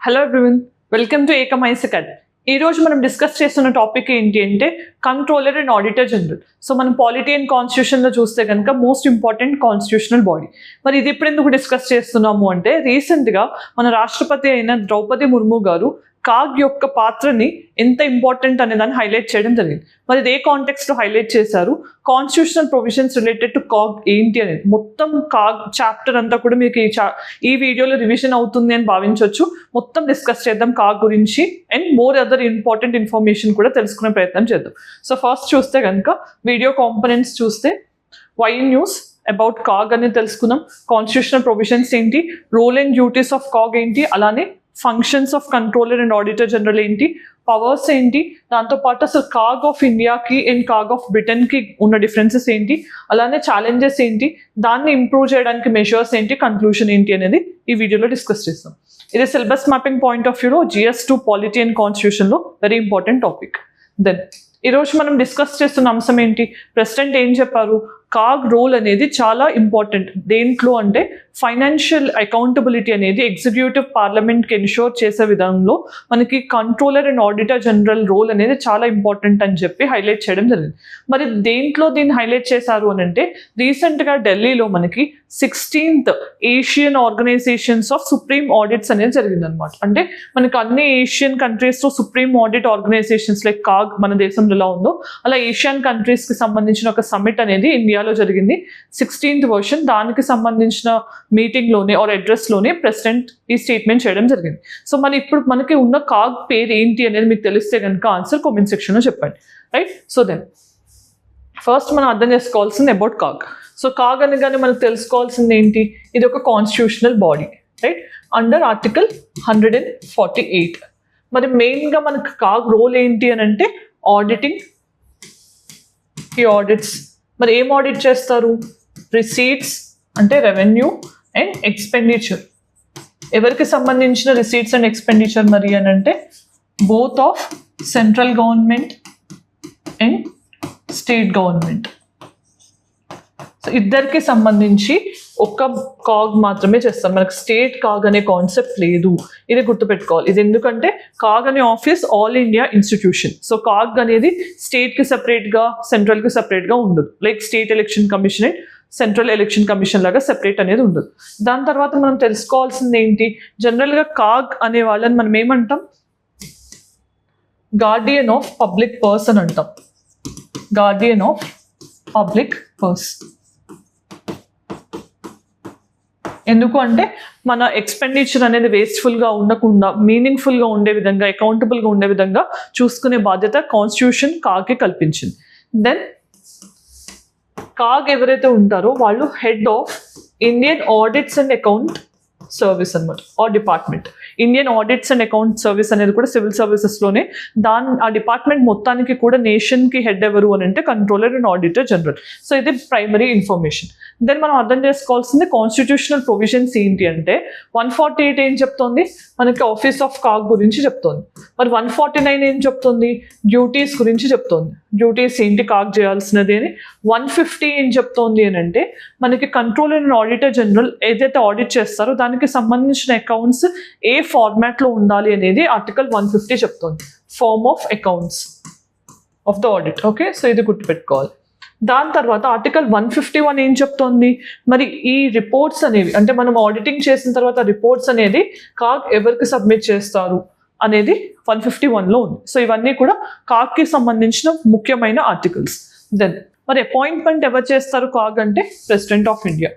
Hello everyone, welcome to ఏకమైస్ academy. ఈ రోజు మనం డిస్కస్ చేస్తున్న టాపిక్ ఏంటి అంటే controller and auditor general. So మనం పాలిటీ అండ్ కాన్స్టిట్యూషన్లో చూస్తే కనుక మోస్ట్ ఇంపార్టెంట్ కాన్స్టిట్యూషనల్ బాడీ. మరి ఇది ఇప్పుడు ఎందుకు డిస్కస్ చేస్తున్నాము అంటే రీసెంట్గా మన రాష్ట్రపతి అయిన ద్రౌపది ముర్ము గారు కాగ్ యొక్క పాత్రని ఎంత ఇంపార్టెంట్ అనే దాన్ని హైలైట్ చేయడం జరిగింది. మరి ఇది ఏ కాంటెక్స్లో హైలైట్ చేశారు, constitutional provisions related to CAG ఏంటి అనేది మొత్తం కాగ్ చాప్టర్ అంతా కూడా మీకు ఈ వీడియోలో రివిజన్ అవుతుంది అని భావించవచ్చు. మొత్తం డిస్కస్ చేద్దాం కాగ్ గురించి and more other important information కూడా తెలుసుకునే ప్రయత్నం చేద్దాం. సో ఫస్ట్ చూస్తే కనుక వీడియో కాంపోనెంట్స్ చూస్తే వై న్యూస్ అబౌట్ కాగ్ అనేది తెలుసుకుందాం, కాన్స్టిట్యూషనల్ ప్రొవిజన్స్ ఏంటి, role and duties of CAG ఏంటి, అలానే functions of controller and auditor general ఏంటి, పవర్స్ ఏంటి, దాంతోపాటు అసలు కాగ్ ఆఫ్ ఇండియాకి అండ్ కాగ్ ఆఫ్ బ్రిటన్కి ఉన్న డిఫరెన్సెస్ ఏంటి, అలానే ఛాలెంజెస్ ఏంటి, దాన్ని ఇంప్రూవ్ చేయడానికి మెషర్స్ ఏంటి, కన్క్లూషన్ ఏంటి అనేది ఈ వీడియోలో డిస్కస్ చేస్తాం. ఇది సిలబస్ మ్యాపింగ్ పాయింట్ ఆఫ్ వ్యూలో GS2 పాలిటీ అండ్ కాన్స్టిట్యూషన్లో వెరీ ఇంపార్టెంట్ టాపిక్. దెన్ ఈరోజు మనం డిస్కస్ చేస్తున్న అంశం ఏంటి, ప్రెసిడెంట్ ఏం చెప్పారు, కాగ్ రోల్ అనేది చాలా ఇంపార్టెంట్. దేంట్లో అంటే ఫైనాన్షియల్ అకౌంటబిలిటీ అనేది ఎగ్జిక్యూటివ్ పార్లమెంట్కి ఎన్షూర్ చేసే విధంలో మనకి controller and auditor general role అనేది చాలా ఇంపార్టెంట్ అని చెప్పి హైలైట్ చేయడం జరిగింది. మరి దేంట్లో దీన్ని హైలైట్ చేశారు అని అంటే రీసెంట్గా ఢిల్లీలో మనకి 16th Asian organisations of supreme audits అనేది జరిగిందనమాట. అంటే మనకి అన్ని ఏషియన్ కంట్రీస్లో supreme audit organisations like CAG మన దేశంలో ఎలా ఉందో అలా ఏషియన్ కంట్రీస్కి సంబంధించిన ఒక సమ్మిట్ అనేది ఇండియాలో జరిగింది. 16th వర్షన్, దానికి సంబంధించిన మీటింగ్లోనే ఆర్ అడ్రస్లోనే ప్రెసిడెంట్ ఈ స్టేట్మెంట్ చేయడం జరిగింది. సో ఇప్పుడు మనకి ఉన్న కాగ్ పేరు ఏంటి అనేది మీకు తెలిస్తే కనుక ఆన్సర్ కామెంట్ సెక్షన్లో చెప్పండి, రైట్? సో దెన్ ఫస్ట్ మనం అర్థం చేసుకోవాల్సింది అబౌట్ కాగ్. సో కాగ్ అనగానే మనకు తెలుసుకోవాల్సింది ఏంటి, ఇది ఒక constitutional body, right, under article 148. మరి మెయిన్గా మనకు కాగ్ రోల్ ఏంటి అని అంటే ఆడిటింగ్, ఈ ఆడిట్స్. మరి ఏం ఆడిట్ చేస్తారు, రిసీట్స్ అంటే రెవెన్యూ అండ్ ఎక్స్పెండిచర్. ఎవరికి సంబంధించిన రిసీట్స్ అండ్ ఎక్స్పెండిచర్ మరి అని అంటే both of central government and state government. So ఇద్దరికి సంబంధించి ఒక్క కాగ్ మాత్రమే చేస్తాం, మనకు స్టేట్ కాగ్ అనే కాన్సెప్ట్ లేదు. ఇది గుర్తుపెట్టుకోవాలి. ఇది ఎందుకంటే కాగ్ అనే office all India institution. So CAG అనేది స్టేట్కి సపరేట్గా సెంట్రల్కి సపరేట్గా ఉండదు. Like state election commission and central election commission లాగా సెపరేట్ అనేది ఉండదు. దాని తర్వాత మనం తెలుసుకోవాల్సింది ఏంటి, జనరల్గా కాగ్ అనే వాళ్ళని మనం ఏమంటాం, గార్డియన్ ఆఫ్ పబ్లిక్ పర్స్ అని అంటాం. గార్డియన్ ఆఫ్ పబ్లిక్ పర్స్ ఎందుకు అంటే మన ఎక్స్పెండిచర్ అనేది వేస్ట్ఫుల్గా ఉండకుండా మీనింగ్ఫుల్గా ఉండే విధంగా, అకౌంటబుల్గా ఉండే విధంగా చూసుకునే బాధ్యత కాన్స్టిట్యూషన్ కాగ్కి కల్పించింది. దెన్ కాగ్ ఎవరైతే ఉంటారో వాళ్ళు head of Indian audits and account service అనమాట, or department. Indian audits and account service అనేది కూడా సివిల్ సర్వీసెస్లోనే. ఆ డిపార్ట్మెంట్ మొత్తానికి కూడా నేషన్కి హెడ్ ఎవరు అని అంటే controller and auditor general. So ఇది ప్రైమరీ ఇన్ఫర్మేషన్. దెన్ మనం అర్థం చేసుకోవాల్సింది కాన్స్టిట్యూషనల్ ప్రొవిజన్స్ ఏంటి అంటే 148 ఏం చెప్తోంది, మనకి ఆఫీస్ ఆఫ్ కాగ్ గురించి చెప్తోంది. మరి 149 ఏం చెప్తుంది, డ్యూటీస్ గురించి చెప్తోంది. డ్యూటీస్ ఏంటి కాగ్ చేయాల్సినది అని. 150 ఏం చెప్తోంది అని అంటే మనకి కంట్రోలర్ అండ్ ఆడిటర్ జనరల్ ఏదైతే ఆడిట్ చేస్తారో దానికి సంబంధించిన అకౌంట్స్ ఏ ఫార్మాట్లో ఉండాలి అనేది ఆర్టికల్ 150 చెప్తోంది, form of accounts of the audit. Okay, so ఇది గుర్తుపెట్టుకోవాలి. దాని తర్వాత ఆర్టికల్ 151 ఏం చెప్తోంది, మరి ఈ రిపోర్ట్స్ అనేవి అంటే మనం ఆడిటింగ్ చేసిన తర్వాత రిపోర్ట్స్ అనేది కాగ్ ఎవరికి సబ్మిట్ చేస్తారు అనేది 151లో ఉంది. సో ఇవన్నీ కూడా కాగ్కి సంబంధించిన ముఖ్యమైన ఆర్టికల్స్. దెన్ మరి అపాయింట్మెంట్ ఎవరు చేస్తారు కాగ్ అంటే ప్రెసిడెంట్ ఆఫ్ ఇండియా.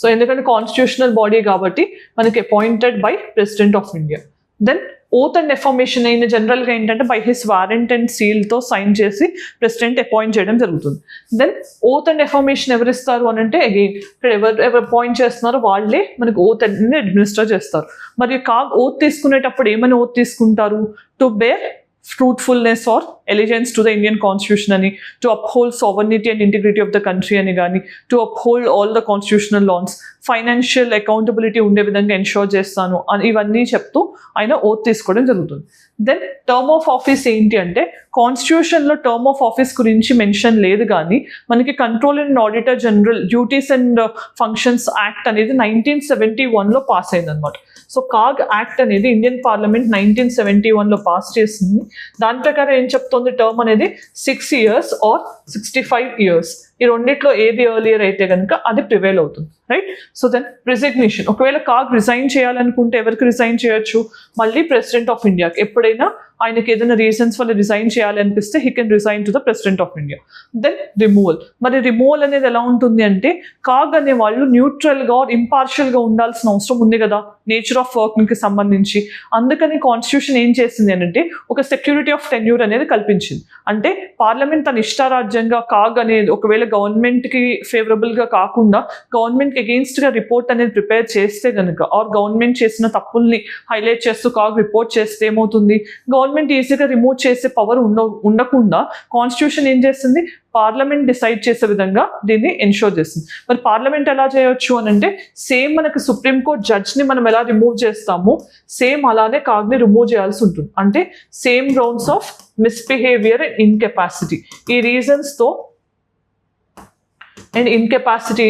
సో ఎందుకంటే కాన్స్టిట్యూషనల్ బాడీ కాబట్టి మనకి appointed by president of India. Then oath and affirmation అయిన జనరల్గా ఏంటంటే బై హిస్ వారెంట్ అండ్ సీల్తో సైన్ చేసి ప్రెసిడెంట్ అపాయింట్ చేయడం జరుగుతుంది. దెన్ ఓత్ అండ్ ఎఫర్మేషన్ ఎవరిస్తారు అని అంటే అగైన్ ఇక్కడ ఎవరు అపాయింట్ చేస్తున్నారో వాళ్ళే మనకి ఓత్ అనేది అడ్మినిస్టర్ చేస్తారు. మరి కాగ్ ఓత్ తీసుకునేటప్పుడు ఏమని ఓత్ తీసుకుంటారు, to bear truthfulness or allegiance to the Indian Constitution ani, to uphold sovereignty and integrity of the country ani gaani, to uphold all the constitutional laws, financial accountability ఉండే విధంగా ensure చేస్తాను అని ఇవన్నీ చెప్తూ ఆయన ఓత్ తీసుకోవడం జరుగుతుంది. దెన్ టర్మ్ ఆఫ్ ఆఫీస్ ఏంటి అంటే కాన్స్టిట్యూషన్లో టర్మ్ ఆఫ్ ఆఫీస్ గురించి మెన్షన్ లేదు, కానీ మనకి controller and auditor general duties and functions act అనేది 1971లో పాస్ అయిందనమాట. సో కాగ్ యాక్ట్ అనేది ఇండియన్ పార్లమెంట్ 1971లో పాస్ చేసింది. దాని ప్రకారం ఏం చెప్తుంది, టర్మ్ అనేది 6 years or 65 years. ఈ రెండిట్లో ఏది ఎర్లియర్ అయితే కనుక అది ప్రివైల్ అవుతుంది, రైట్? సో దెన్ రిజిగ్నేషన్, ఒకవేళ కాగ్ రిజైన్ చేయాలనుకుంటే ఎవరికి రిజైన్ చేయొచ్చు, మళ్ళీ ప్రెసిడెంట్ ఆఫ్ ఇండియాకి. ఎప్పుడైనా ఆయనకి ఏదైనా రీజన్స్ వల్ల రిజైన్ చేయాలి అనిపిస్తే he can resign to the president of India. Then removal, మరి రిమూవల్ అనేది ఎలా ఉంటుంది అంటే కాగ్ అనే వాళ్ళు న్యూట్రల్గా ఆర్ ఇంపార్షియల్గా ఉండాల్సిన అవసరం ఉంది కదా నేచర్ ఆఫ్ వర్క్కి సంబంధించి. అందుకని కాన్స్టిట్యూషన్ ఏం చేసింది అంటే ఒక సెక్యూరిటీ ఆఫ్ టెన్యూర్ అనేది కల్పించింది. అంటే పార్లమెంట్ తన ఇష్టారాజ్యంగా కాగ్ అనేది ఒకవేళ గవర్నమెంట్కి ఫేవరబుల్గా కాకుండా గవర్నమెంట్కి అగెయిన్స్ట్గా రిపోర్ట్ అనేది ప్రిపేర్ చేస్తే కనుక ఆర్ గవర్నమెంట్ చేసిన తప్పుల్ని హైలైట్ చేస్తూ కాగ్ రిపోర్ట్ చేస్తే ఏమవుతుంది, గవర్నమెంట్ ఈజీగా రిమూవ్ చేసే పవర్ ఉండకుండా కాన్స్టిట్యూషన్ ఏం చేస్తుంది, పార్లమెంట్ డిసైడ్ చేసే విధంగా దీన్ని ఎన్షూర్ చేస్తుంది. మరి పార్లమెంట్ ఎలా చేయొచ్చు అని అంటే సేమ్ మనకి సుప్రీంకోర్టు జడ్జ్ని మనం ఎలా రిమూవ్ చేస్తామో సేమ్ అలానే కాగ్ని రిమూవ్ చేయాల్సి ఉంటుంది. అంటే same grounds of misbehaviour and incapacity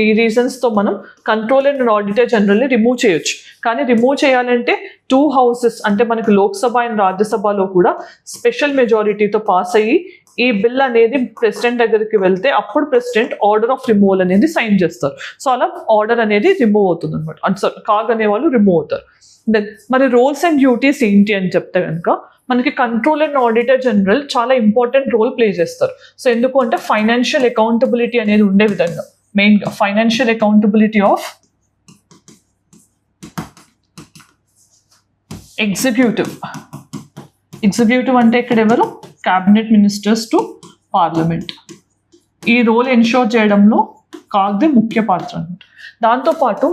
ఈ రీజన్స్తో మనం కంట్రోలర్ అండ్ ఆడిటర్ జనరల్ని రిమూవ్ చేయొచ్చు. కానీ రిమూవ్ చేయాలంటే 2 houses అంటే మనకి లోక్సభ అండ్ రాజ్యసభలో కూడా స్పెషల్ మెజారిటీతో పాస్ అయ్యి ఈ బిల్ అనేది ప్రెసిడెంట్ దగ్గరికి వెళ్తే అప్పుడు ప్రెసిడెంట్ ఆర్డర్ ఆఫ్ రిమూవల్ అనేది సైన్ చేస్తారు. సో అలా ఆర్డర్ అనేది రిమూవ్ అవుతుంది అనమాట. సారీ, కాగ్ అనే వాళ్ళు రిమూవ్ అవుతారు. దెన్ మరి రోల్స్ అండ్ డ్యూటీస్ ఏంటి అని చెప్తే కనుక మనకి కంట్రోలర్ అండ్ ఆడిటర్ జనరల్ చాలా ఇంపార్టెంట్ రోల్ ప్లే చేస్తారు. సో ఎందుకు అంటే ఫైనాన్షియల్ అకౌంటబిలిటీ అనేది ఉండే విధంగా, మెయిన్గా ఫైనాన్షియల్ అకౌంటబిలిటీ ఆఫ్ ఎగ్జిక్యూటివ్ అంటే ఇక్కడ ఎవరు, క్యాబినెట్ మినిస్టర్స్ టు పార్లమెంట్. ఈ రోల్ ఎన్షూర్ చేయడంలో కాగ్ది ముఖ్య పాత్ర అనమాట. దాంతోపాటు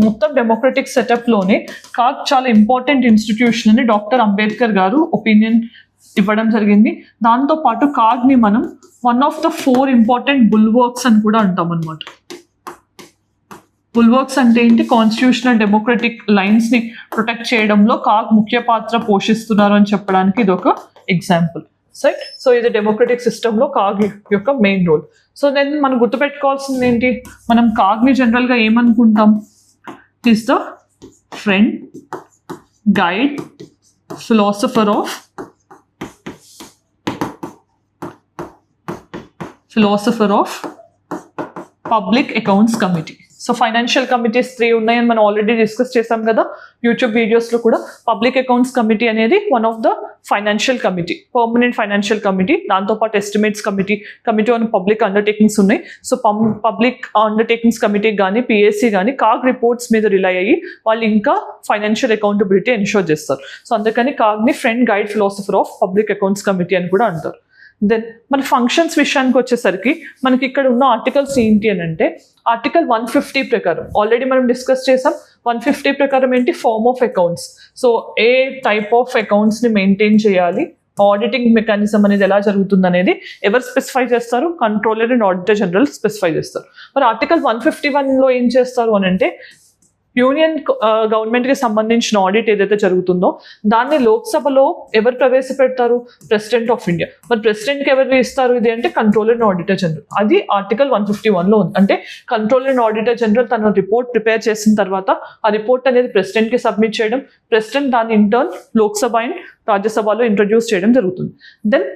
మొత్తం డెమోక్రటిక్ సెటప్లోనే కాగ్ చాలా ఇంపార్టెంట్ ఇన్స్టిట్యూషన్ అని డాక్టర్ అంబేద్కర్ గారు ఒపీనియన్ ఇవ్వడం జరిగింది. దాంతోపాటు కాగ్ని మనం 1 of the 4 important bulwarks అని కూడా అంటాం అనమాట. బుల్వర్క్స్ అంటే ఏంటి, కాన్స్టిట్యూషనల్ డెమోక్రటిక్ లైన్స్ని ప్రొటెక్ట్ చేయడంలో కాగ్ ముఖ్య పాత్ర పోషిస్తున్నారు అని చెప్పడానికి ఇది ఒక ఎగ్జాంపుల్, రైట్? సో ఇది డెమోక్రటిక్ సిస్టంలో కాగ్ యొక్క మెయిన్ రోల్. సో దెన్ మనం గుర్తుపెట్టుకోవాల్సింది ఏంటి, మనం కాగ్ని జనరల్గా ఏమనుకుంటాం, it is the friend, guide, philosopher of public accounts committee. So financial committees 3 ఉన్నాయని మనం ఆల్రెడీ డిస్కస్ చేసాం కదా యూట్యూబ్ వీడియోస్లో కూడా. పబ్లిక్ అకౌంట్స్ కమిటీ అనేది one of the financial committee, permanent financial committee. దాంతోపాటు estimates committee on public undertakings ఉన్నాయి. So public undertakings committee కానీ పిఎస్సి కానీ కాగ్ రిపోర్ట్స్ మీద రిలై అయ్యి వాళ్ళు ఇంకా ఫైనాన్షియల్ అకౌంటబిలిటీ ఎన్షూర్ చేస్తారు. సో అందుకని కాగ్ని friend, guide, philosopher of public accounts committee అని కూడా అంటారు. దెన్ మన ఫంక్షన్స్ విషయానికి వచ్చేసరికి మనకి ఇక్కడ ఉన్న ఆర్టికల్స్ ఏంటి అని అంటే ఆర్టికల్ 150 ప్రకారం ఆల్రెడీ మనం డిస్కస్ చేసాం. 150 ప్రకారం ఏంటి, form of accounts. So a type of అకౌంట్స్ని మెయింటైన్ చేయాలి, ఆడిటింగ్ మెకానిజం అనేది ఎలా జరుగుతుంది అనేది ఎవరు స్పెసిఫై చేస్తారు, controller and auditor general specify చేస్తారు. మరి ఆర్టికల్ 151లో ఏం చేస్తారు అని అంటే యూనియన్ గవర్నమెంట్కి సంబంధించిన ఆడిట్ ఏదైతే జరుగుతుందో దాన్ని లోక్సభలో ఎవరు ప్రవేశపెడతారు, ప్రెసిడెంట్ ఆఫ్ ఇండియా. మరి ప్రెసిడెంట్కి ఎవరు ఇస్తారు ఇది అంటే కంట్రోలర్ అండ్ ఆడిటర్ జనరల్. అది ఆర్టికల్ 151లో ఉంది. అంటే కంట్రోలర్ అండ్ ఆడిటర్ జనరల్ తన రిపోర్ట్ ప్రిపేర్ చేసిన తర్వాత ఆ రిపోర్ట్ అనేది ప్రెసిడెంట్కి సబ్మిట్ చేయడం, ప్రెసిడెంట్ దాన్ని ఇంటర్న్ లోక్సభ అండ్ రాజ్యసభలో ఇంట్రడ్యూస్ చేయడం జరుగుతుంది. దెన్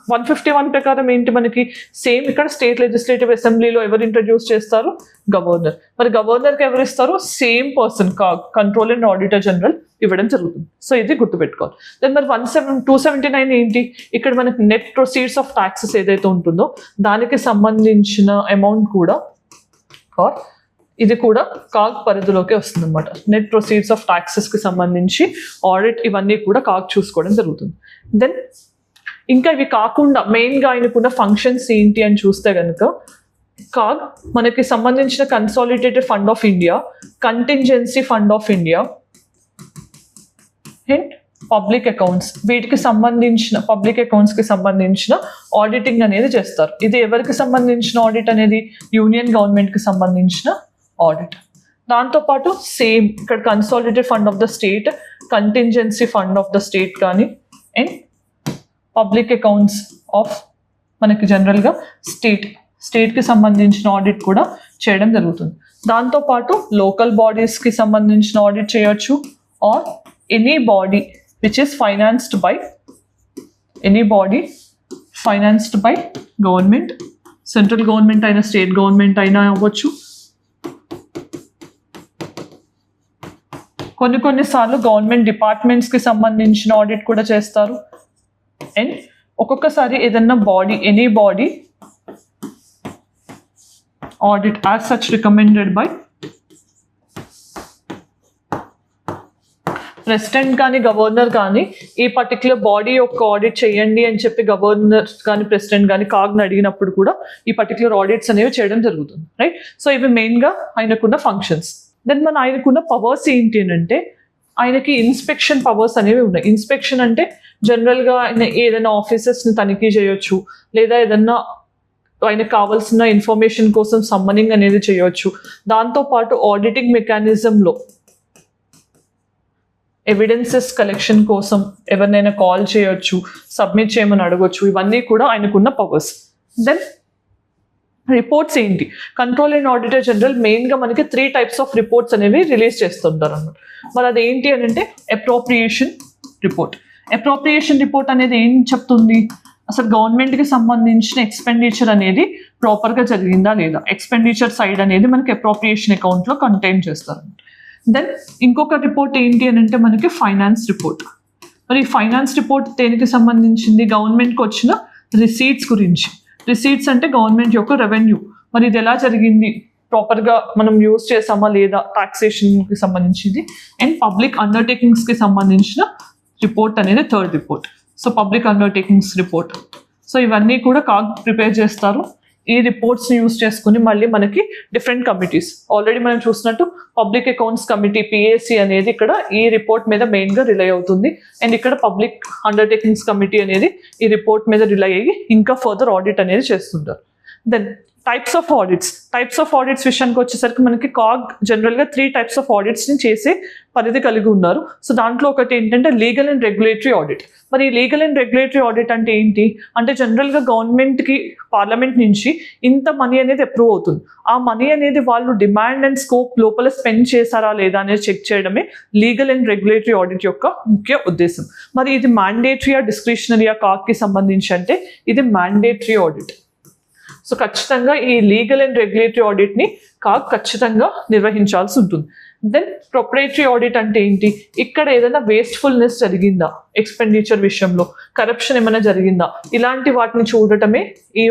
151 ప్రకారం ఏంటి, మనకి సేమ్ ఇక్కడ స్టేట్ లెజిస్లేటివ్ అసెంబ్లీలో ఎవరు ఇంట్రడ్యూస్ చేస్తారు, గవర్నర్. మరి గవర్నర్కి ఎవరు ఇస్తారు, same person controller and auditor general ఇవ్వడం జరుగుతుంది. సో ఇది గుర్తుపెట్టుకోవాలి. దెన్ మరి 279 ఏంటి, ఇక్కడ మనకి నెట్ ప్రొసీడ్స్ ఆఫ్ ట్యాక్సెస్ ఏదైతే ఉంటుందో దానికి సంబంధించిన అమౌంట్ కూడా ఇది కూడా కాగ్ పరిధిలోకి వస్తుంది అనమాట. నెట్ ప్రొసీడ్స్ ఆఫ్ ట్యాక్సెస్కి సంబంధించి ఆడిట్ ఇవన్నీ కూడా కాగ్ చూసుకోవడం జరుగుతుంది. దెన్ ఇంకా ఇవి కాకుండా మెయిన్గా ఆయనకున్న ఫంక్షన్స్ ఏంటి అని చూస్తే కనుక కాగ్ మనకి సంబంధించిన consolidated fund of India, contingency fund of India and public accounts, వీటికి సంబంధించిన పబ్లిక్ అకౌంట్స్కి సంబంధించిన ఆడిటింగ్ అనేది చేస్తారు. ఇది ఎవరికి సంబంధించిన ఆడిట్ అనేది, యూనియన్ గవర్నమెంట్కి సంబంధించిన ఆడిట్. దాంతోపాటు సేమ్ ఇక్కడ consolidated fund of the state, contingency fund of the state కానీ, అండ్ పబ్లిక్ అకౌంట్స్ ఆఫ్ మనకి జనరల్గా స్టేట్కి సంబంధించిన ఆడిట్ కూడా చేయడం జరుగుతుంది. దాంతోపాటు లోకల్ బాడీస్కి సంబంధించిన ఆడిట్ చేయొచ్చు, or any body which is financed by government, central government అయినా స్టేట్ గవర్నమెంట్ అయినా అవ్వచ్చు. కొన్నిసార్లు గవర్నమెంట్ డిపార్ట్మెంట్స్కి సంబంధించిన ఆడిట్ కూడా చేస్తారు. అండ్ ఒక్కొక్కసారి ఏదన్నా body, any body audit as such recommended by president కానీ గవర్నర్ కానీ ఈ పర్టికులర్ బాడీ యొక్క ఆడిట్ చేయండి అని చెప్పి గవర్నర్ కానీ ప్రెసిడెంట్ కానీ కాగ్ని అడిగినప్పుడు కూడా ఈ పర్టికులర్ ఆడిట్స్ అనేవి చేయడం జరుగుతుంది, రైట్? సో ఇవి మెయిన్గా ఆయనకున్న ఫంక్షన్స్. దెన్ ఆయనకున్న పవర్స్ ఏంటి అంటే ఆయనకి ఇన్స్పెక్షన్ పవర్స్ అనేవి ఉన్నాయి. ఇన్స్పెక్షన్ అంటే జనరల్గా ఆయన ఏదైనా ఆఫీసెస్ని తనిఖీ చేయొచ్చు, లేదా ఏదన్నా ఆయనకు కావాల్సిన ఇన్ఫర్మేషన్ కోసం సమ్మనింగ్ అనేది చేయొచ్చు. దాంతోపాటు ఆడిటింగ్ మెకానిజంలో ఎవిడెన్సెస్ కలెక్షన్ కోసం ఎవరినైనా కాల్ చేయొచ్చు, సబ్మిట్ చేయమని అడగొచ్చు. ఇవన్నీ కూడా ఆయనకున్న పవర్స్. దెన్ రిపోర్ట్స్ ఏంటి? కంట్రోలర్ అండ్ ఆడిటర్ జనరల్ మెయిన్గా మనకి 3 types ఆఫ్ రిపోర్ట్స్ అనేవి రిలీజ్ చేస్తుంటారు అన్నమాట. మరి అది ఏంటి అని అంటే అప్రోప్రియేషన్ రిపోర్ట్. అప్రోప్రియేషన్ రిపోర్ట్ అనేది ఏం చెప్తుంది? అసలు గవర్నమెంట్కి సంబంధించిన ఎక్స్పెండిచర్ అనేది ప్రాపర్గా జరిగిందా లేదా, ఎక్స్పెండిచర్ సైడ్ అనేది మనకి అప్రోప్రియేషన్ అకౌంట్లో కంటైన్ చేస్తారు. దెన్ ఇంకొక రిపోర్ట్ ఏంటి అని అంటే మనకి ఫైనాన్స్ రిపోర్ట్. మరి ఫైనాన్స్ రిపోర్ట్ దేనికి సంబంధించింది? గవర్నమెంట్కి వచ్చిన రిసీట్స్ గురించి. రిసీట్స్ అంటే గవర్నమెంట్ యొక్క రెవెన్యూ, మరి ఇది ఎలా జరిగింది, ప్రాపర్గా మనం యూజ్ చేసామా లేదా, టాక్సేషన్కి సంబంధించింది. అండ్ పబ్లిక్ అండర్టేకింగ్స్కి సంబంధించిన రిపోర్ట్ అనేది 3rd report. So public undertakings report. So ఇవన్నీ కూడా కాగ్ ప్రిపేర్ చేస్తారు. ఈ రిపోర్ట్స్ని యూజ్ చేసుకుని మళ్ళీ మనకి డిఫరెంట్ కమిటీస్, ఆల్రెడీ మనం చూసినట్టు పబ్లిక్ అకౌంట్స్ కమిటీ PAC అనేది ఇక్కడ ఈ రిపోర్ట్ మీద మెయిన్గా రిలై అవుతుంది. అండ్ ఇక్కడ పబ్లిక్ అండర్టేకింగ్స్ కమిటీ అనేది ఈ రిపోర్ట్ మీద రిలై అయ్యి ఇంకా ఫర్దర్ ఆడిట్ అనేది చేస్తుంటారు. దెన్ టైప్స్ ఆఫ్ ఆడిట్స్ విషయానికి వచ్చేసరికి మనకి కాగ్ జనరల్గా 3 types ఆఫ్ ఆడిట్స్ని చేసే పరిధి కలిగి ఉన్నారు. సో దాంట్లో ఒకటి ఏంటంటే లీగల్ అండ్ రెగ్యులేటరీ ఆడిట్. మరి ఈ లీగల్ అండ్ రెగ్యులేటరీ ఆడిట్ అంటే ఏంటి అంటే జనరల్గా గవర్నమెంట్కి పార్లమెంట్ నుంచి ఇంత మనీ అనేది అప్రూవ్ అవుతుంది. ఆ మనీ అనేది వాళ్ళు డిమాండ్ అండ్ స్కోప్ లోపల స్పెండ్ చేశారా లేదా అనేది చెక్ చేయడమే లీగల్ అండ్ రెగ్యులేటరీ ఆడిట్ యొక్క ముఖ్య ఉద్దేశం. మరి ఇది మ్యాండేటరీయా డిస్క్రిషనరీయా కాగ్కి సంబంధించి అంటే ఇది మ్యాండేటరీ ఆడిట్. సో ఖచ్చితంగా ఈ లీగల్ అండ్ రెగ్యులేటరీ ఆడిట్ని కాగ్ ఖచ్చితంగా నిర్వహించాల్సి ఉంటుంది. దెన్ ప్రొపరేటరీ ఆడిట్ అంటే ఏంటి? ఇక్కడ ఏదైనా వేస్ట్ఫుల్నెస్ జరిగిందా, ఎక్స్పెండిచర్ విషయంలో కరప్షన్ ఏమైనా జరిగిందా, ఇలాంటి వాటిని చూడటమే ఈ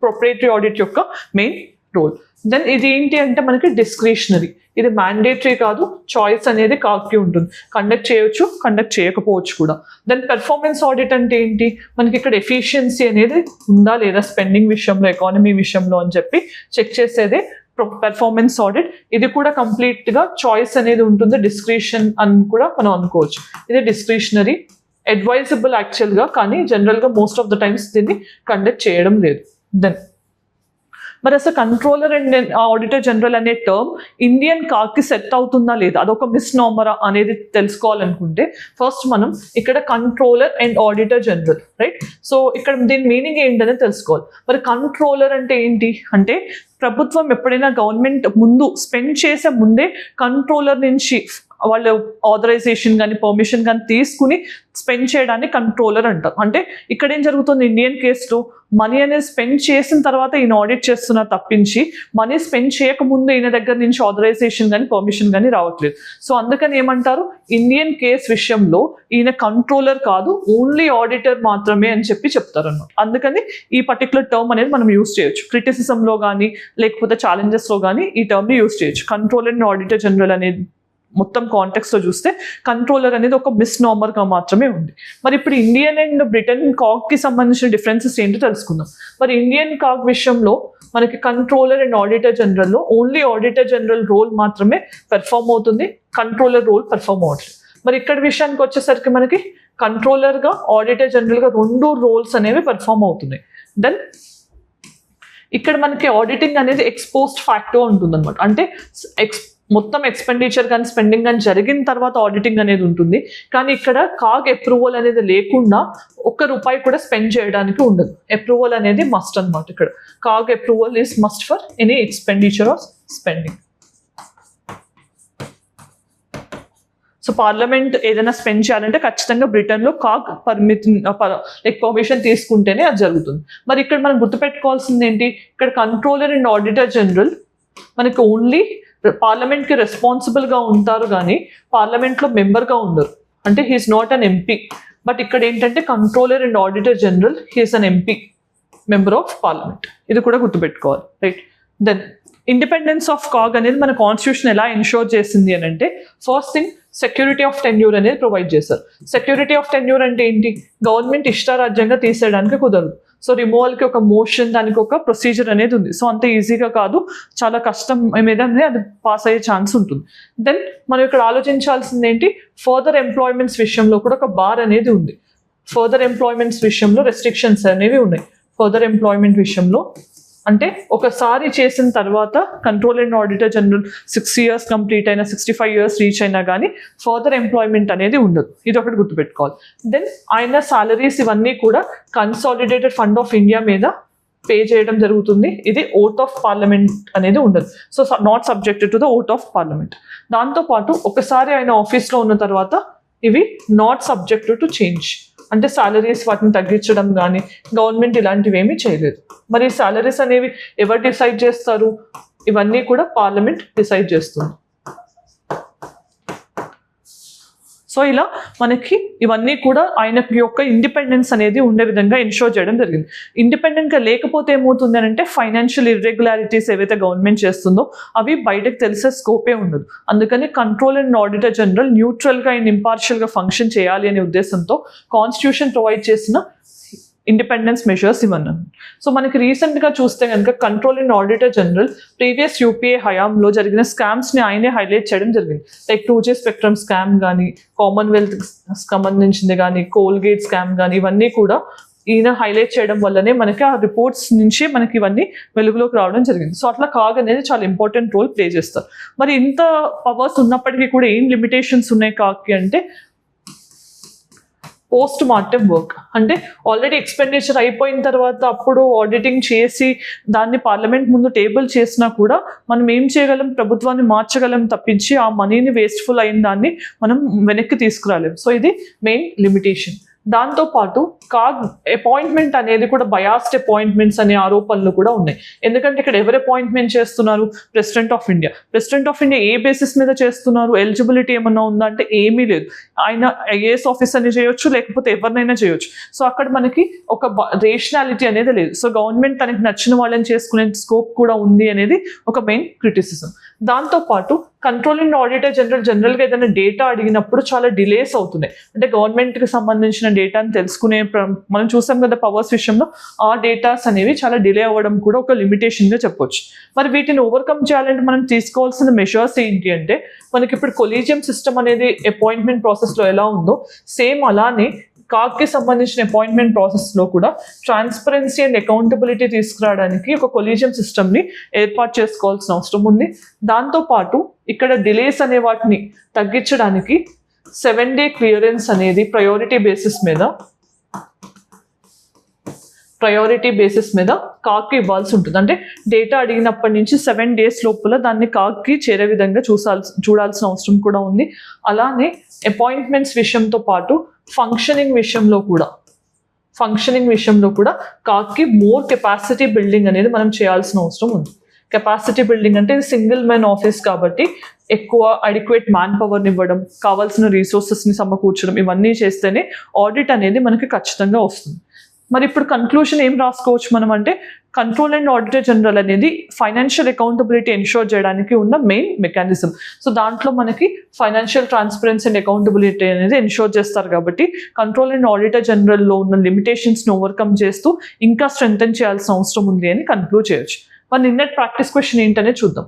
ప్రొపరేటరీ ఆడిట్ యొక్క మెయిన్ రోల్. దెన్ ఇది ఏంటి అంటే మనకి డిస్క్రిషనరీ, ఇది మ్యాండేటరీ కాదు, చాయిస్ అనేది కాగ్కి ఉంటుంది. కండక్ట్ చేయొచ్చు, కండక్ట్ చేయకపోవచ్చు కూడా. దెన్ పెర్ఫార్మెన్స్ ఆడిట్ అంటే ఏంటి? మనకి ఇక్కడ ఎఫిషియన్సీ అనేది ఉందా లేదా స్పెండింగ్ విషయంలో, ఎకానమీ విషయంలో అని చెప్పి చెక్ చేసేదే పెర్ఫార్మెన్స్ ఆడిట్. ఇది కూడా కంప్లీట్గా చాయిస్ అనేది ఉంటుంది, డిస్క్రిషన్ అని కూడా మనం అనుకోవచ్చు. ఇది డిస్క్రిషనరీ, అడ్వైజబుల్ యాక్చువల్గా, కానీ జనరల్గా మోస్ట్ ఆఫ్ ద టైమ్స్ దీన్ని కండక్ట్ చేయడం లేదు. దెన్ మరి అసలు కంట్రోలర్ అండ్ ఆడిటర్ జనరల్ అనే టర్మ్ ఇండియన్ కాగ్కి సెట్ అవుతుందా లేదా, అదొక మిస్నామరా అనేది తెలుసుకోవాలనుకుంటే ఫస్ట్ మనం ఇక్కడ controller and auditor general, right? So ఇక్కడ దీని మీనింగ్ ఏంటనేది తెలుసుకోవాలి. మరి కంట్రోలర్ అంటే ఏంటి అంటే ప్రభుత్వం ఎప్పుడైనా గవర్నమెంట్ ముందు స్పెండ్ చేసే ముందే కంట్రోలర్ నుంచి వాళ్ళ ఆథరైజేషన్ కానీ పర్మిషన్ కానీ తీసుకుని స్పెండ్ చేయడాన్ని కంట్రోలర్ అంటారు. అంటే ఇక్కడ ఏం జరుగుతుంది ఇండియన్ కేసులో, మనీ అనేది స్పెండ్ చేసిన తర్వాత ఈయన ఆడిట్ చేస్తున్నా తప్పించి మనీ స్పెండ్ చేయకముందు ఈయన దగ్గర నుంచి ఆథరైజేషన్ కానీ పర్మిషన్ కానీ రావట్లేదు. సో అందుకని ఏమంటారు, ఇండియన్ కేస్ విషయంలో ఈయన కంట్రోలర్ కాదు, ఓన్లీ ఆడిటర్ మాత్రమే అని చెప్తారు అన్నమాట. అందుకని ఈ పర్టికులర్ టర్మ్ అనేది మనం యూజ్ చేయొచ్చు. క్రిటిసిజంలో కానీ లేకపోతే ఛాలెంజెస్లో కానీ ఈ టర్మ్ని యూజ్ చేయొచ్చు. కంట్రోలర్ అండ్ ఆడిటర్ జనరల్ అనేది మొత్తం కాంటెక్స్లో చూస్తే కంట్రోలర్ అనేది ఒక మిస్నామర్గా మాత్రమే ఉంది. మరి ఇప్పుడు ఇండియన్ అండ్ బ్రిటన్ కాగ్కి సంబంధించిన డిఫరెన్సెస్ ఏంటో తెలుసుకుందాం. మరి ఇండియన్ కాగ్ విషయంలో మనకి కంట్రోలర్ అండ్ ఆడిటర్ జనరల్లో ఓన్లీ ఆడిటర్ జనరల్ రోల్ మాత్రమే పెర్ఫామ్ అవుతుంది, కంట్రోలర్ రోల్ పెర్ఫామ్ అవుతుంది. మరి ఇక్కడ విషయానికి వచ్చేసరికి మనకి కంట్రోలర్గా ఆడిటర్ జనరల్గా 2 రోల్స్ అనేవి పెర్ఫామ్ అవుతున్నాయి. దెన్ ఇక్కడ మనకి ఆడిటింగ్ అనేది ఎక్స్పోస్ట్ ఫ్యాక్టో ఉంటుంది అనమాట. అంటే మొత్తం ఎక్స్పెండిచర్ కానీ స్పెండింగ్ కానీ జరిగిన తర్వాత ఆడిటింగ్ అనేది ఉంటుంది. కానీ ఇక్కడ కాగ్ అప్రూవల్ అనేది లేకుండా ₹1 కూడా స్పెండ్ చేయడానికి ఉండదు. అప్రూవల్ అనేది మస్ట్ అనమాట. ఇక్కడ CAG approval is must for any expenditure or spending. So parliament ఏదైనా స్పెండ్ చేయాలంటే ఖచ్చితంగా బ్రిటన్లో కాగ్ పర్మిషన్ తీసుకుంటేనే అది జరుగుతుంది. మరి ఇక్కడ మనం గుర్తుపెట్టుకోవాల్సింది ఏంటి, ఇక్కడ కంట్రోలర్ అండ్ ఆడిటర్ జనరల్ మనకి ఓన్లీ పార్లమెంట్కి రెస్పాన్సిబుల్గా ఉంటారు కానీ పార్లమెంట్లో మెంబర్గా ఉండరు. అంటే he is not an MP. But ఇక్కడ ఏంటంటే controller and auditor general he is an MP, member of parliament. ఇది కూడా గుర్తుపెట్టుకోవాలి, రైట్. దెన్ ఇండిపెండెన్స్ ఆఫ్ కాగ్ అనేది మన కాన్స్టిట్యూషన్ ఎలా ఎన్షోర్ చేసింది అని అంటే, first thing security of tenure అనేది ప్రొవైడ్ చేస్తారు. సెక్యూరిటీ ఆఫ్ టెన్యూర్ అంటే ఏంటి, గవర్నమెంట్ ఇష్టారాజ్యంగా తీసేయడానికి కుదరదు. సో రిమూవల్కి ఒక మోషన్, దానికి ఒక ప్రొసీజర్ అనేది ఉంది. సో అంత ఈజీగా కాదు, చాలా కష్టం మీదనే అది పాస్ అయ్యే ఛాన్స్ ఉంటుంది. దెన్ మనం ఇక్కడ ఆలోచించాల్సింది ఏంటి, ఫర్దర్ ఎంప్లాయ్మెంట్స్ విషయంలో కూడా ఒక బార్ అనేది ఉంది. ఫర్దర్ ఎంప్లాయ్మెంట్స్ విషయంలో రెస్ట్రిక్షన్స్ అనేవి ఉన్నాయి. ఫర్దర్ ఎంప్లాయ్మెంట్ విషయంలో అంటే ఒకసారి చేసిన తర్వాత control and auditor general 6 years complete అయినా 65 years రీచ్ అయినా కానీ ఫర్దర్ ఎంప్లాయ్మెంట్ అనేది ఉండదు. ఇది ఒకటి గుర్తుపెట్టుకోవాలి. దెన్ ఆయన సాలరీస్ ఇవన్నీ కూడా కన్సాలిడేటెడ్ ఫండ్ ఆఫ్ ఇండియా మీద పే చేయడం జరుగుతుంది. ఇది ఓత్ ఆఫ్ పార్లమెంట్ అనేది ఉండదు. So not subjected to the oath of parliament. దాంతోపాటు ఒకసారి ఆయన ఆఫీస్లో ఉన్న తర్వాత ఇవి నాట్ సబ్జెక్టెడ్ టు చేంజ్. అంటే సాలరీస్ వాటిని తగ్గించడం కానీ గవర్నమెంట్ ఇలాంటివి ఏమీ చేయలేదు. మరి సాలరీస్ అనేవి ఎవరు డిసైడ్ చేస్తారు, ఇవన్నీ కూడా పార్లమెంట్ డిసైడ్ చేస్తుంది. సో ఇలా మనకి ఇవన్నీ కూడా ఆయన యొక్క ఇండిపెండెన్స్ అనేది ఉండే విధంగా ఎన్షోర్ చేయడం జరిగింది. ఇండిపెండెంట్గా లేకపోతే ఏమవుతుంది అని అంటే ఫైనాన్షియల్ ఇర్రెగ్యులారిటీస్ ఏవైతే గవర్నమెంట్ చేస్తుందో అవి బయటకు తెలిసే స్కోపే ఉండదు. అందుకని కంట్రోల్ అండ్ ఆడిటర్ జనరల్ న్యూట్రల్గా అండ్ ఇంపార్షియల్గా ఫంక్షన్ చేయాలి అనే ఉద్దేశంతో కాన్స్టిట్యూషన్ ప్రొవైడ్ చేసిన ఇండిపెండెన్స్ మెజర్స్ ఇవన్నీ. సో మనకి రీసెంట్గా చూస్తే కనుక control and auditor general previous UPA హయాంలో జరిగిన స్కామ్స్ని ఆయనే హైలైట్ చేయడం జరిగింది. లైక్ 2G స్పెక్ట్రమ్ స్కామ్ కానీ, కామన్వెల్త్ సంబంధించింది కానీ, కోల్గేట్ స్కామ్ కానీ, ఇవన్నీ కూడా ఈయన హైలైట్ చేయడం వల్లనే మనకి ఆ రిపోర్ట్స్ నుంచి మనకి ఇవన్నీ వెలుగులోకి రావడం జరిగింది. సో అట్లా కాగ్ అనేది చాలా ఇంపార్టెంట్ రోల్ ప్లే చేస్తారు. మరి ఇంత పవర్స్ ఉన్నప్పటికీ కూడా ఏం లిమిటేషన్స్ ఉన్నాయి కాగ్కి అంటే, పోస్ట్ మార్టం వర్క్. అంటే ఆల్రెడీ ఎక్స్పెండిచర్ అయిపోయిన తర్వాత అప్పుడు ఆడిటింగ్ చేసి దాన్ని పార్లమెంట్ ముందు టేబుల్ చేసినా కూడా మనం ఏం చేయగలం, ప్రభుత్వాన్ని మార్చగలం తప్పించి ఆ మనీని వేస్ట్ఫుల్ అయిన దాన్ని మనం వెనక్కి తీసుకురాలేం. సో ఇది మెయిన్ లిమిటేషన్. దాంతోపాటు కాగ్ అపాయింట్మెంట్ అనేది కూడా బయాస్డ్ అపాయింట్మెంట్స్ అనే ఆరోపణలు కూడా ఉన్నాయి. ఎందుకంటే ఇక్కడ ఎవరు అపాయింట్మెంట్ చేస్తున్నారు, president of India. President of India A basis మీద చేస్తున్నారు, ఎలిజిబిలిటీ ఏమన్నా ఉందా అంటే ఏమీ లేదు. ఆయన ఐఏఎస్ ఆఫీసర్ని చేయొచ్చు, లేకపోతే ఎవరినైనా చేయొచ్చు. సో అక్కడ మనకి ఒక రేషనాలిటీ అనేది లేదు. సో గవర్నమెంట్ తనకి నచ్చిన వాళ్ళని చేసుకునే స్కోప్ కూడా ఉంది అనేది ఒక మెయిన్ క్రిటిసిజం. దాంతోపాటు కంట్రోల్ అండ్ ఆడిటర్ జనరల్గా ఏదైనా డేటా అడిగినప్పుడు చాలా డిలేస్ అవుతున్నాయి. అంటే గవర్నమెంట్కి సంబంధించిన డేటాని తెలుసుకునే మనం చూసాం కదా పవర్స్ విషయంలో, ఆ డేటాస్ అనేవి చాలా డిలే అవ్వడం కూడా ఒక లిమిటేషన్గా చెప్పొచ్చు. మరి వీటిని ఓవర్కమ్ చేయాలంటే మనం తీసుకోవాల్సిన మెషర్స్ ఏంటి అంటే, మనకి ఇప్పుడు కొలీజియం సిస్టమ్ అనేది అపాయింట్మెంట్ ప్రాసెస్లో ఎలా ఉందో సేమ్ అలానే కాగ్కి సంబంధించిన అపాయింట్మెంట్ ప్రాసెస్లో కూడా ట్రాన్స్పరెన్సీ అండ్ అకౌంటబిలిటీ తీసుకురావడానికి ఒక కొలీజియం సిస్టమ్ని ఏర్పాటు చేసుకోవాల్సిన అవసరం ఉంది. దాంతోపాటు ఇక్కడ డిలేస్ అనే వాటిని తగ్గించడానికి 7-day క్లియరెన్స్ అనేది ప్రయారిటీ బేసిస్ మీద కాగ్కి ఇవ్వాల్సి ఉంటుంది. అంటే డేటా అడిగినప్పటి నుంచి 7 days లోపల దాన్ని కాగ్కి చేరే విధంగా చూడాల్సిన అవసరం కూడా ఉంది. అలానే అపాయింట్మెంట్స్ విషయంతో పాటు ఫంక్షనింగ్ విషయంలో కూడా కాగ్కి మోర్ కెపాసిటీ బిల్డింగ్ అనేది మనం చేయాల్సిన అవసరం ఉంది. కెపాసిటీ బిల్డింగ్ అంటే ఇది సింగిల్ మ్యాన్ ఆఫీస్ కాబట్టి ఎక్కువ అడిక్వేట్ మ్యాన్ పవర్ని ఇవ్వడం, కావాల్సిన రిసోర్సెస్ని సమకూర్చడం, ఇవన్నీ చేస్తేనే ఆడిట్ అనేది మనకి ఖచ్చితంగా వస్తుంది. మరి ఇప్పుడు కన్క్లూషన్ ఏం రాసుకోవచ్చు మనం అంటే, కంట్రోల్ అండ్ ఆడిటర్ జనరల్ అనేది ఫైనాన్షియల్ అకౌంటబిలిటీ ఎన్షోర్ చేయడానికి ఉన్న మెయిన్ మెకానిజం. సో దాంట్లో మనకి ఫైనాన్షియల్ ట్రాన్స్పరెన్సీ అండ్ అకౌంటబిలిటీ అనేది ఎన్షోర్ చేస్తారు కాబట్టి కంట్రోల్ అండ్ ఆడిటర్ జనరల్లో ఉన్న లిమిటేషన్స్ని ఓవర్కమ్ చేస్తూ ఇంకా స్ట్రెంథెన్ చేయాల్సిన అవసరం ఉంది అని కన్క్లూడ్ చేయొచ్చు. మరి నిన్నటి ప్రాక్టీస్ క్వశ్చన్ ఏంటనే చూద్దాం.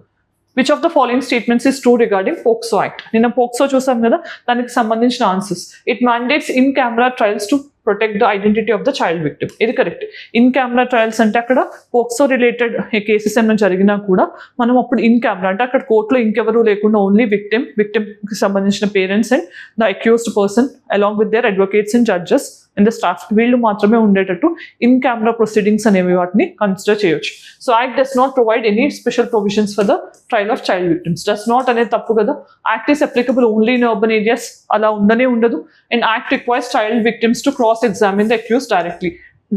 Which of the following statements is true regarding POCSO act? నిన్న పోక్సో చూసాం కదా, దానికి సంబంధించిన answers. It mandates in camera trials to protect the identity of the child victim. ఇది కరెక్ట్. ఇన్ కెమెరా ట్రయల్స్ అంటే అక్కడ పోక్సో రిలేటెడ్ కేసెస్ ఏమైనా జరిగినా కూడా మనం అప్పుడు ఇన్ కెమెరా అంటే అక్కడ కోర్టులో ఇంకెవరు లేకుండా ఓన్లీ విక్టిమ్కి సంబంధించిన parents and the accused person along with their advocates and judges and the staff వీళ్ళు మాత్రమే ఉండేటట్టు ఇన్ కెమెరా ప్రొసీడింగ్స్ అనేవి వాటిని కన్సిడర్ చేయొచ్చు. So act does not provide any special provisions for the trial of child victims. Does not అనేది తప్పు కదా. Act is applicable only in urban areas అలా ఉండనే ఉండదు. And act requires child victims to cross examine the accused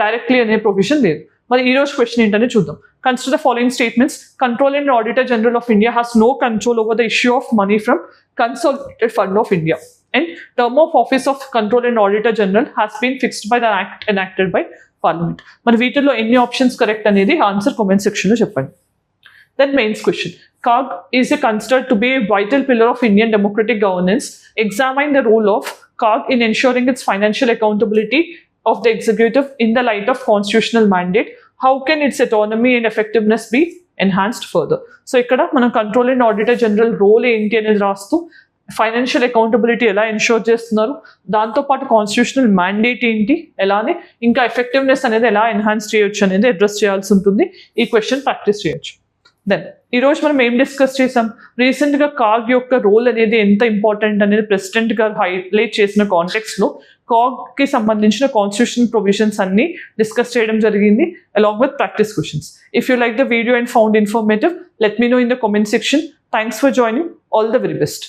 directly అనే provision లేదు. మరి ఈ రోజు క్వశ్చన్ ఏంటనే చూద్దాం. Consider the following statements. Controller and Auditor General of India has no control over the issue of money from Consolidated Fund of India. And term of office of Controller and Auditor General has been fixed by the act enacted by Parliament. మరి వీటిలో ఎన్ని options correct అనేది answer comment section లో చెప్పండి. Then mains question. COG is considered to be a vital pillar of Indian democratic governance. Examine the role of COG in ensuring its financial accountability of the executive in the light of constitutional mandate. How can its autonomy and effectiveness be enhanced further? So ఇక్కడ మనం control and auditor general role ఏంటి అనేది రాస్తూ financial accountability ఎలా ensure చేస్తున్నారు, దాంతోపాటు constitutional mandate ఏంటి, ఎలానే ఇంకా ఎఫెక్టివ్నెస్ అనేది ఎలా ఎన్హాన్స్ చేయొచ్చు అనేది అడ్రస్ చేయాల్సి ఉంటుంది. ఈ క్వశ్చన్ ప్రాక్టీస్ చేయొచ్చు. దెన్ ఈరోజు మనం ఏం డిస్కస్ చేసాం, రీసెంట్గా కాగ్ యొక్క రోల్ అనేది ఎంత ఇంపార్టెంట్ అనేది ప్రెసిడెంట్ గారు హైలైట్ చేసిన కాంటెక్స్లో కాగ్కి సంబంధించిన కాన్స్టిట్యూషన్ ప్రొవిజన్స్ అన్ని డిస్కస్ చేయడం జరిగింది along with practice questions. If you like the video and found informative, let me know in the comment section. Thanks for joining. All the very best.